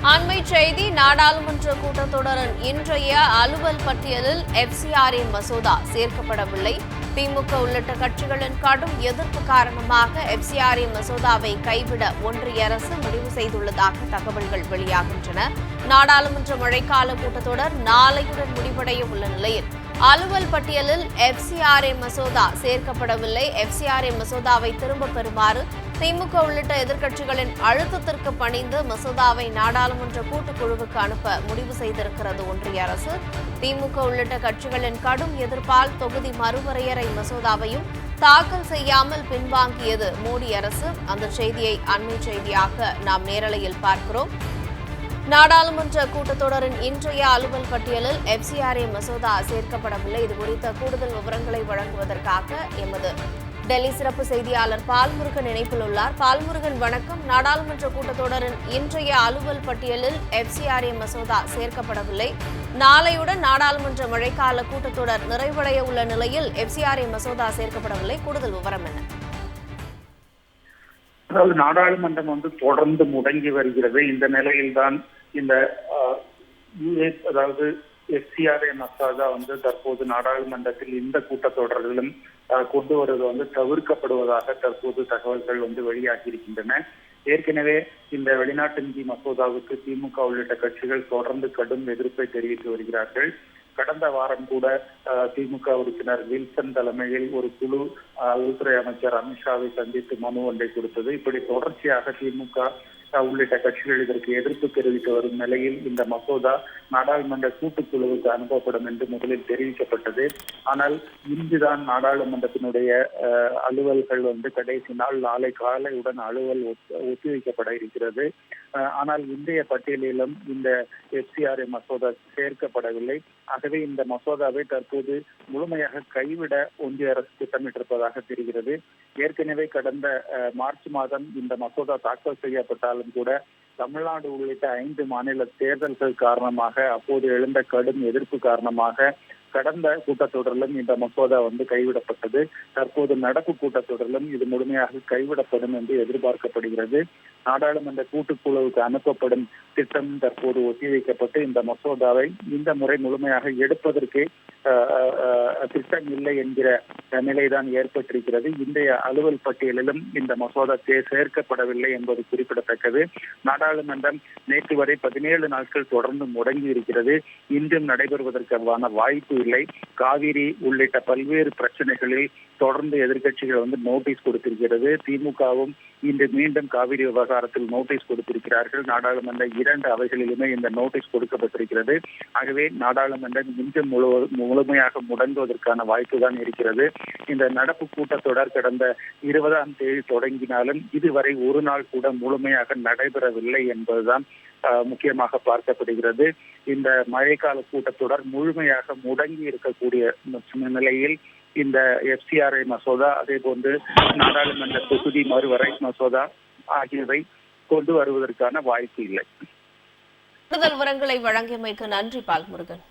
அண்மை செய்தி நாடாளுமன்ற கூட்டத்தொடரின் இன்றைய அலுவல் பட்டியலில் FCRA மசோதா சேர்க்கப்படவில்லை. திமுக உள்ளிட்ட கட்சிகளின் கடும் எதிர்ப்பு காரணமாக FCRA மசோதாவை கைவிட ஒன்றிய அரசு முடிவு செய்துள்ளதாக தகவல்கள் வெளியாகின்றன. நாடாளுமன்ற மழைக்கால கூட்டத்தொடர் நாளையுடன் முடிவடைய உள்ள நிலையில் அலுவல் பட்டியலில் FCRA மசோதா சேர்க்கப்படவில்லை. FCRA மசோதாவை திரும்பப் பெறுமாறு திமுக உள்ளிட்ட எதிர்க்கட்சிகளின் அழுத்தத்திற்கு பணிந்து மசோதாவை நாடாளுமன்ற கூட்டுக்குழுவுக்கு அனுப்ப முடிவு செய்திருக்கிறது ஒன்றிய அரசு. திமுக உள்ளிட்ட கட்சிகளின் கடும் எதிர்ப்பால் தொகுதி மறுவரையறை மசோதாவையும் தாக்கல் செய்யாமல் பின்வாங்கியது மோடி அரசு. அந்த செய்தியை அண்மை செய்தியாக நாம் நேரலையில் பார்க்கிறோம். நாடாளுமன்ற கூட்டத்தொடரின் இன்றைய அலுவல் பட்டியலில் FCRA மசோதா சேர்க்கப்படவில்லை. இதுகுறித்த கூடுதல் விவரங்களை வழங்குவதற்காக எமது டெல்லி சிறப்பு செய்தியாளர் பால்முருகன் இணைப்பில் உள்ளார். பால்முருகன் வணக்கம். நாடாளுமன்ற கூட்டத்தொடரின் இன்றைய அலுவல் பட்டியலில் FCRA மசோதா சேர்க்கப்படவில்லை. நாளையுடன் நாடாளுமன்ற மழைக்கால கூட்டத்தொடர் நிறைவடைய உள்ள நிலையில் FCRA மசோதா சேர்க்கப்படவில்லை. கூடுதல் விவரம் என்ன? அதாவது நாடாளுமன்றம் தொடர்ந்து முடங்கி வருகிறது. இந்த நிலையில்தான் இந்த அதாவது FCRA மசோதா தற்போது நாடாளுமன்றத்தில் இந்த கூட்டத்தொடரிலும் கொண்டு வருவது தவிர்க்கப்படுவதாக தற்போது தகவல்கள் வெளியாகி இருக்கின்றன. ஏற்கனவே இந்த வெளிநாட்டு நிதி மசோதாவுக்கு திமுக உள்ளிட்ட கட்சிகள் தொடர்ந்து கடும் எதிர்ப்பை தெரிவித்து வருகிறார்கள். கடந்த வாரம் கூட திமுக உறுப்பினர் வில்சன் தலைமையில் ஒரு குழு உள்துறை அமைச்சர் அமித்ஷாவை சந்தித்து மனு ஒன்றை கொடுத்தது. இப்படி தொடர்ச்சியாக திமுக உள்ளிட்ட கட்சிகள் இதற்கு எதிர்ப்பு தெரிவித்து வரும் நிலையில் இந்த மசோதா நாடாளுமன்ற கூட்டுக்குழுவுக்கு அனுப்பப்படும் என்று முதலில் தெரிவிக்கப்பட்டது. ஆனால் இன்றுதான் நாடாளுமன்றத்தினுடைய அலுவல்கள் கடைசி நாள் நாளை காலையுடன் அலுவல் ஒத்திவைக்கப்பட இருக்கிறது. ஆனால் இன்றைய பட்டியலிலும் இந்த FCRA மசோதா சேர்க்கப்படவில்லை. ஆகவே இந்த மசோதாவை தற்போது முழுமையாக கைவிட ஒன்றிய அரசு திட்டமிட்டிருப்பதாக தெரிகிறது. ஏற்கனவே கடந்த மார்ச் மாதம் இந்த மசோதா தாக்கல் செய்யப்பட்டாலும் கூட தமிழ்நாடு உள்ளிட்ட 5 மாநில தேர்தல்கள் காரணமாக அப்போது எழுந்த கடும் எதிர்ப்பு காரணமாக கடந்த கூட்டத்தொடரிலும் இந்த மசோதா கைவிடப்பட்டது. தற்போது நடப்பு கூட்டத்தொடரிலும் இது முழுமையாக கைவிடப்படும் என்று எதிர்பார்க்கப்படுகிறது. நாடாளுமன்ற கூட்டுக்குழுவுக்கு அனுப்பப்படும் திட்டம் தற்போது ஒத்திவைக்கப்பட்டு இந்த மசோதாவை இந்த முறை முழுமையாக எடுப்பதற்கு திட்டம் இல்லை என்கிற நிலைதான் ஏற்பட்டிருக்கிறது. இன்றைய அலுவல் பட்டியலிலும் இந்த மசோதா சேர்க்கப்படவில்லை என்பது குறிப்பிடத்தக்கது. நாடாளுமன்றம் நேற்று வரை 17 நாட்கள் தொடர்ந்து முடங்கி இருக்கிறது. இன்றும் நடைபெறுவதற்கான வாய்ப்பு இல்லை. காவிரி உள்ளிட்ட பல்வேறு பிரச்சனைகளில் தொடர்ந்து எதிர்க்கட்சிகள் நோட்டீஸ் கொடுத்திருக்கிறது. திமுகவும் இன்று மீண்டும் காவிரி விவகாரத்தில் நோட்டீஸ் கொடுத்திருக்கிறார்கள். நாடாளுமன்ற 2 அவைகளிலுமே இந்த நோட்டீஸ் கொடுக்கப்பட்டிருக்கிறது. ஆகவே நாடாளுமன்றம் இன்று முழுமையாக முடங்குவதற்கான வாய்ப்பு தான் இருக்கிறது. இந்த நடப்பு கூட்டத்தொடர் கடந்த 20ஆம் தேதி தொடங்கினாலும் இதுவரை ஒரு நாள் கூட முழுமையாக நடைபெறவில்லை என்பதுதான் முக்கியமாக பார்க்கப்படுகிறது. இந்த மழைக்கால கூட்டத்தொடர் முழுமையாக முடங்கி இருக்கக்கூடிய நிலையில் இந்த FCRA மசோதா அதே போன்று நாடாளுமன்ற தொகுதி மறுவரை மசோதா ஆகியவை கொண்டு வருவதற்கான வாய்ப்பு இல்லை. கூடுதல் விவரங்களை வழங்கியமைக்கு நன்றி பால்முருகன்.